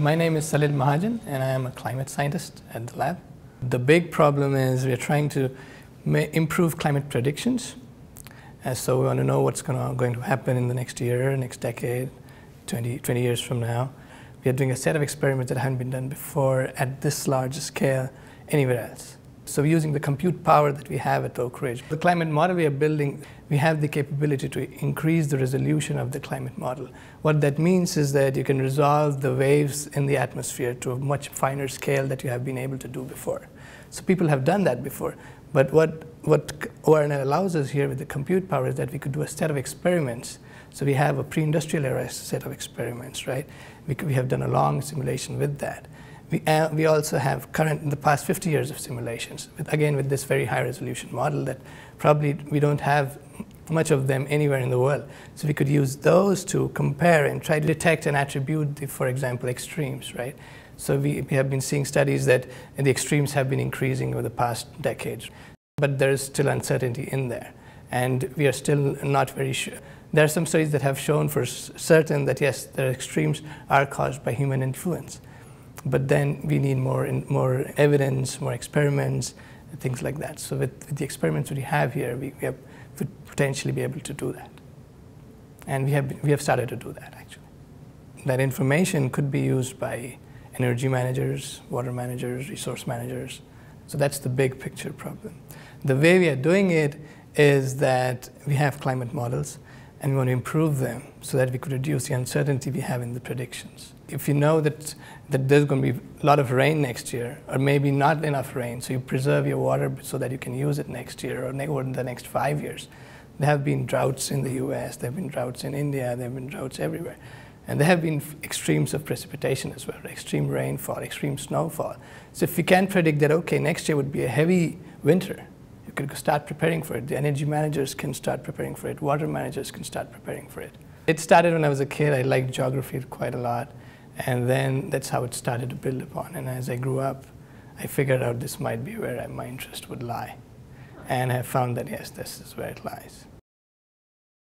My name is Salil Mahajan and I am a climate scientist at the lab. The big problem is we are trying to improve climate predictions. So we want to know what's going to happen in the next year, next decade, 20 years from now. We are doing a set of experiments that haven't been done before at this large scale anywhere else. So we're using the compute power that we have at Oak Ridge. The climate model we are building, we have the capability to increase the resolution of the climate model. What that means is that you can resolve the waves in the atmosphere to a much finer scale that you have been able to do before. So people have done that before. But what ORNL allows us here with the compute power is that we could do a set of experiments. So we have a pre-industrial era set of experiments, right? We have done a long simulation with that. We also have in the past 50 years of simulations, again with this very high resolution model that probably we don't have much of them anywhere in the world. So we could use those to compare and try to detect and attribute for example, extremes, right? So we have been seeing studies that the extremes have been increasing over the past decades. But there is still uncertainty in there. And we are still not very sure. There are some studies that have shown for certain that yes, the extremes are caused by human influence. But then we need more evidence, more experiments, things like that. So with the experiments we have here, we would potentially be able to do that. And we have started to do that, actually. That information could be used by energy managers, water managers, resource managers. So that's the big picture problem. The way we are doing it is that we have climate models, and we want to improve them so that we could reduce the uncertainty we have in the predictions. If you know that there's going to be a lot of rain next year, or maybe not enough rain, so you preserve your water so that you can use it next year or in the next 5 years. There have been droughts in the US, there have been droughts in India, there have been droughts everywhere. And there have been extremes of precipitation as well, extreme rainfall, extreme snowfall. So if we can predict that, okay, next year would be a heavy winter, you could start preparing for it. The energy managers can start preparing for it. Water managers can start preparing for it. It started when I was a kid. I liked geography quite a lot. And then that's how it started to build upon. And as I grew up, I figured out this might be where my interest would lie. And I found that, yes, this is where it lies.